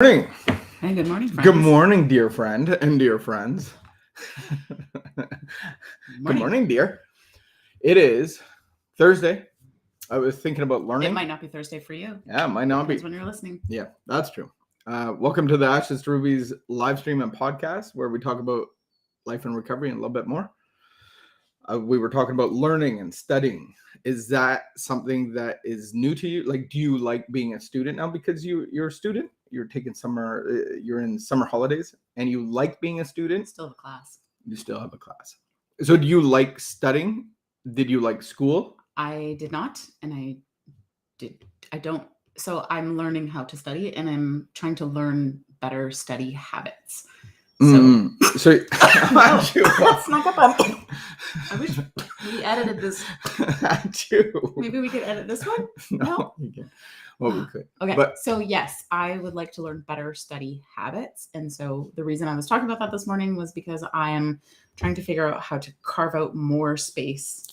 Morning. Hey, good morning, friends. Good morning, dear friend and dear friends. Good morning, dear. It is Thursday. I was thinking about learning. It might not be Thursday for you. Yeah, it might not be. Depends when you're listening. Yeah, that's true. Welcome to the Ashes to Rubies live stream and podcast, where we talk about life and recovery and a little bit more. We were talking about learning and studying. Is that something that is new to you? Like, do you like being a student now because you're a student? You're taking you're in summer holidays and you like being a student? Still have a class. You still have a class. So do you like studying? Did you like school? I did not, and I don't. So I'm learning how to study, and I'm trying to learn better study habits. So, Let's snuck up on me. I wish we edited this. Maybe we could edit this one. No. You can't. Well, we could. Okay. So yes, I would like to learn better study habits. And so the reason I was talking about that this morning was because I am trying to figure out how to carve out more space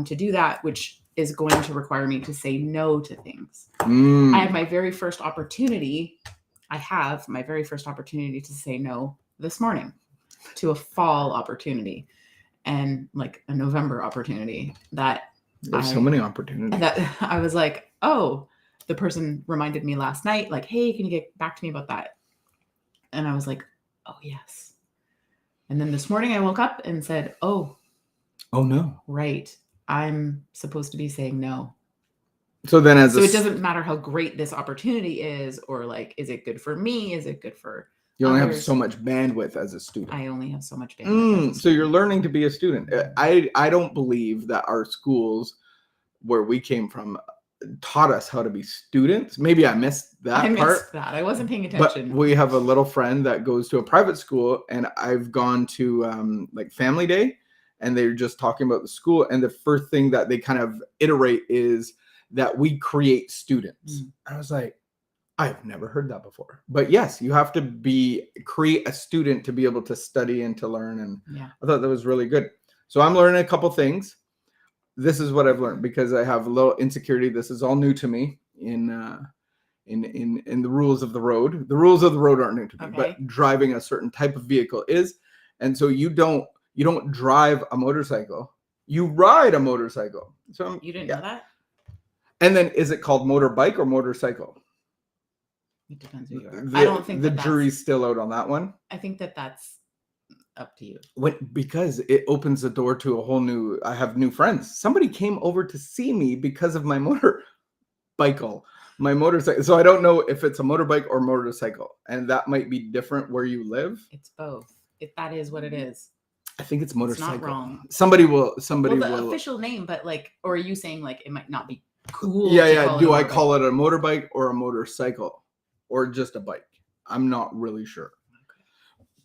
to do that, which is going to require me to say no to things. I have my very first opportunity. To say no this morning to a fall opportunity and like a November opportunity There's so many opportunities that I was like, oh, the person reminded me last night, like, hey, can you get back to me about that? And I was like, oh, yes. And then this morning I woke up and said, oh no, right. I'm supposed to be saying no. So then it doesn't matter how great this opportunity is, or like, is it good for me? Is it good for you only others? have so much bandwidth as a student. I only have so much bandwidth. So you're learning to be a student. I don't believe that our schools where we came from taught us how to be students. Maybe I missed that part. I missed that. I wasn't paying attention. But we have a little friend that goes to a private school, and I've gone to like family day, and they're just talking about the school. And the first thing that they kind of iterate is that we create students. I was like, I've never heard that before. But yes, you have to create a student to be able to study and to learn. And yeah. I thought that was really good. So I'm learning a couple things. This is what I've learned because I have a little insecurity. This is all new to me in the rules of the road. The rules of the road aren't new to me, but driving a certain type of vehicle is. And so you don't drive a motorcycle. You ride a motorcycle. So you didn't know that? And then is it called motorbike or motorcycle? It depends who you are. I don't think the jury's still out on that one. I think that's up to you. Because it opens the door to a whole new. I have new friends. Somebody came over to see me because of my motorcycle. So I don't know if it's a motorbike or motorcycle, and that might be different where you live. It's both. If that is what it is. I think it's motorcycle. It's not wrong. Somebody will. The official name, but like, or are you saying like it might not be cool? Yeah. Do I call it a motorbike or a motorcycle, or just a bike? I'm not really sure.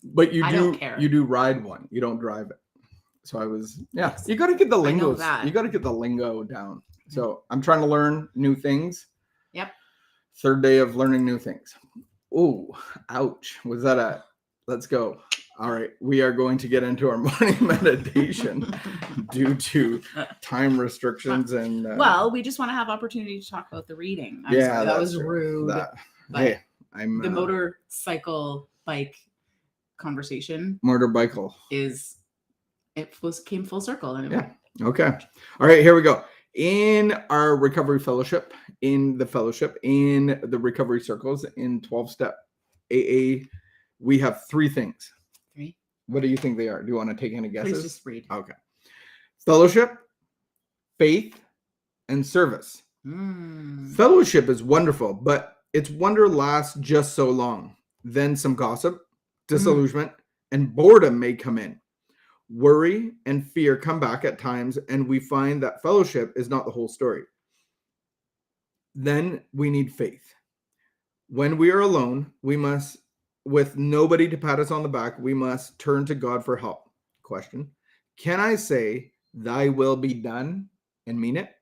But you do ride one. You don't drive it. So I was, you got to get the lingo. You got to get the lingo down. So I'm trying to learn new things. Yep. Third day of learning new things. Oh, ouch. Was that let's go. All right. We are going to get into our morning meditation due to time restrictions. And well, we just want to have opportunity to talk about the reading. That was rude. Hey, I'm the motorcycle bike conversation came full circle anyway. Okay. All right, here we go. In our recovery fellowship, in the recovery circles, in 12-step AA, we have three things. What do you think they are? Do you want to take any guesses? Please just read. Okay. Fellowship, faith, and service. Fellowship is wonderful, but its wonder lasts just so long. Then some gossip, disillusionment, and boredom may come in. Worry and fear come back at times, and we find that fellowship is not the whole story. Then we need faith. When we are alone, we must, with nobody to pat us on the back, we must turn to God for help. Question: can I say, "Thy will be done," and mean it?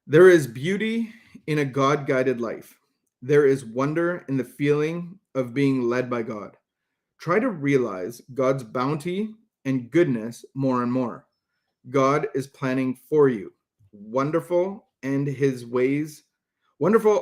There is beauty in a God-guided life. There is wonder in the feeling of being led by God. Try to realize God's bounty and goodness more and more. God is planning for you. Wonderful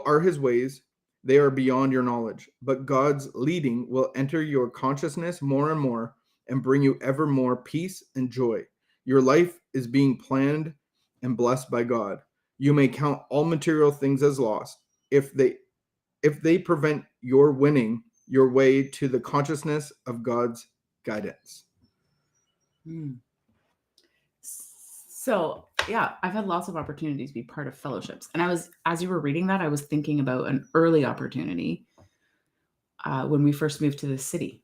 are his ways, They are beyond your knowledge, but God's leading will enter your consciousness more and more and bring you ever more peace and joy. Your life is being planned and blessed by God. You may count all material things as lost if they prevent your winning your way to the consciousness of God's guidance. So, yeah, I've had lots of opportunities to be part of fellowships. And as you were reading that, I was thinking about an early opportunity when we first moved to the city.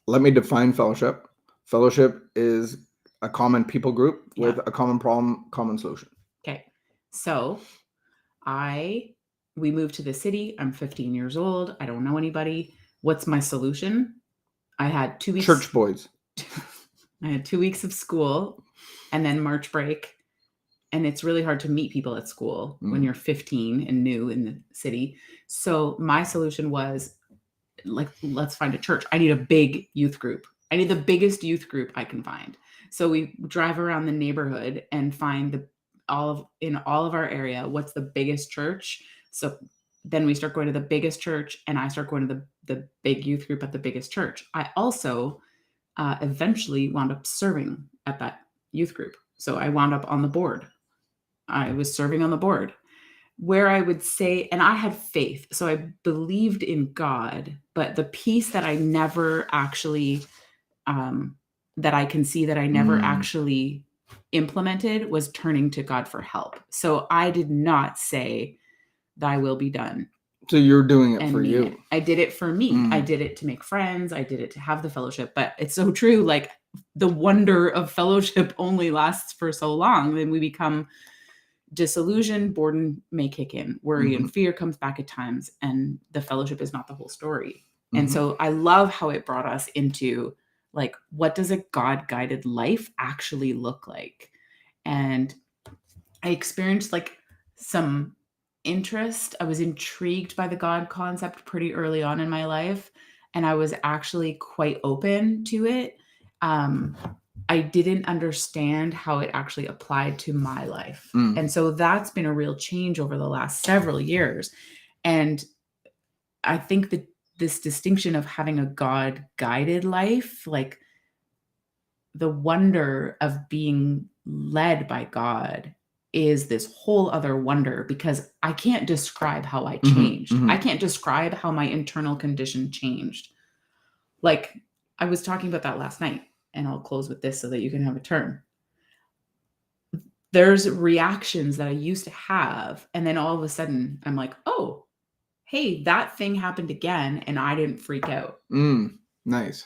Let me define fellowship. Fellowship is a common people group with a common problem, common solution. Okay. So we moved to the city. I'm 15 years old. I don't know anybody. What's my solution? I had 2 weeks. Church boys. I had 2 weeks of school and then March break. And it's really hard to meet people at school when you're 15 and new in the city. So my solution was, like, let's find a church. I need a big youth group. I need the biggest youth group I can find. So we drive around the neighborhood and find in all of our area, what's the biggest church. So then we start going to the biggest church and I start going to the big youth group at the biggest church. I also eventually wound up serving at that youth group. So I wound up on the board. I was serving on the board where I would say, and I had faith. So I believed in God, but the piece that I never actually, that I can see that I never actually implemented was turning to God for help. So I did not say, thy will be done. So you're doing it for you. I did it for me. I did it to make friends. I did it to have the fellowship, but it's so true. Like, the wonder of fellowship only lasts for so long. Then we become disillusioned, boredom may kick in, worry and fear comes back at times, and the fellowship is not the whole story. And so I love how it brought us into, like, what does a God-guided life actually look like? And I experienced like some interest. I was intrigued by the God concept pretty early on in my life, and I was actually quite open to it. I didn't understand how it actually applied to my life. And so that's been a real change over the last several years. And I think that this distinction of having a God-guided life, like the wonder of being led by God, is this whole other wonder, because I can't describe how I changed. I can't describe how my internal condition changed. Like, I was talking about that last night, and I'll close with this so that you can have a turn. There's reactions that I used to have, and then all of a sudden I'm like, oh, hey, that thing happened again, and I didn't freak out. Nice.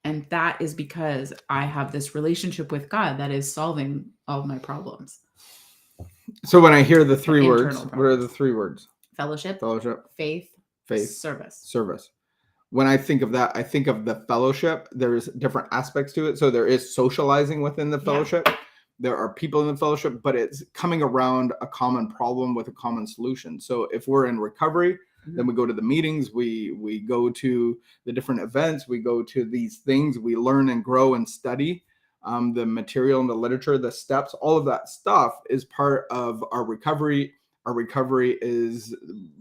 And that is because I have this relationship with God that is solving all of my problems. So when I hear the three words, what are the three words? Fellowship, faith, service. When I think of that, I think of the fellowship. There's different aspects to it. So there is socializing within the fellowship. Yeah. There are people in the fellowship, but it's coming around a common problem with a common solution. So if we're in recovery, then we go to the meetings, we go to the different events, we go to these things, we learn and grow and study the material and the literature, the steps, all of that stuff is part of our recovery. Our recovery is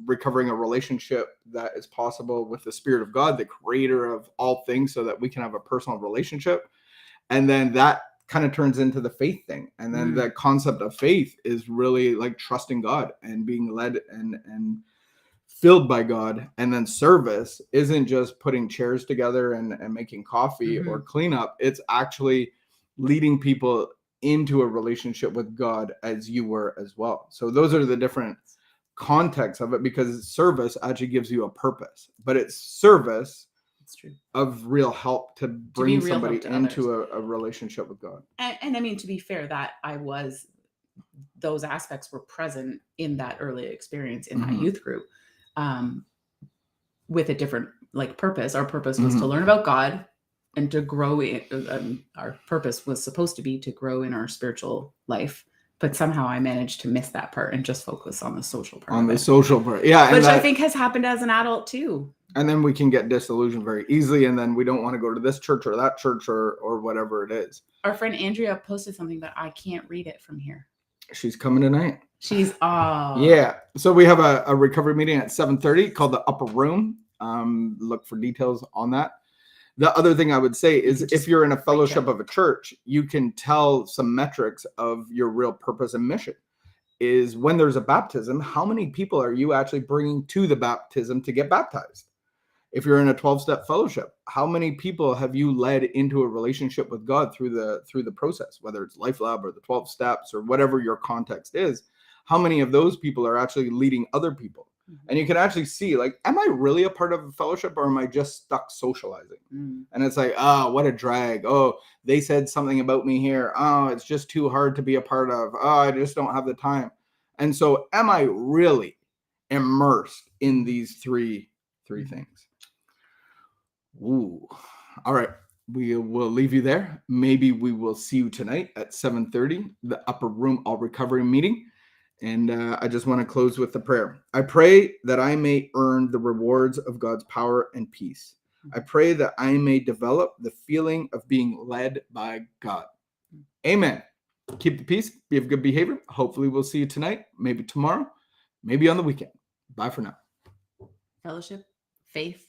recovering a relationship that is possible with the Spirit of God, the creator of all things, so that we can have a personal relationship. And then that kind of turns into the faith thing. And then the concept of faith is really like trusting God and being led and filled by God. And then service isn't just putting chairs together and making coffee or cleanup. It's actually leading people into a relationship with God as you were as well. So those are the different contexts of it, because service actually gives you a purpose, but it's service of real help to bring somebody into a relationship with God. And I mean, to be fair, that those aspects were present in that early experience in that youth group, with a different purpose. Our purpose was to learn about God and to grow in, our purpose was supposed to be to grow in our spiritual life, but somehow I managed to miss that part and just focus on the social part. Yeah. Which I think has happened as an adult too. And then we can get disillusioned very easily, and then we don't want to go to this church or that church or whatever it is. Our friend Andrea posted something, but I can't read it from here. She's coming tonight. She's Yeah. So we have a recovery meeting at 7:30 called the Upper Room. Look for details on that. The other thing I would say is if you're in a fellowship of a church, you can tell some metrics of your real purpose and mission. Is when there's a baptism, how many people are you actually bringing to the baptism to get baptized? If you're in a 12-step fellowship, how many people have you led into a relationship with God through the process, whether it's LifeLab or the 12 steps or whatever your context is? How many of those people are actually leading other people? And you can actually see, like, am I really a part of a fellowship or am I just stuck socializing? And it's like, oh, what a drag. Oh, they said something about me here. Oh, it's just too hard to be a part of. Oh, I just don't have the time. And so am I really immersed in these three things? Ooh. All right. We will leave you there. Maybe we will see you tonight at 7:30, the Upper Room All Recovery meeting. And I just want to close with a prayer. I pray that I may earn the rewards of God's power and peace. I pray that I may develop the feeling of being led by God. Amen. Keep the peace. Be of good behavior. Hopefully we'll see you tonight, maybe tomorrow, maybe on the weekend. Bye for now. Fellowship, faith,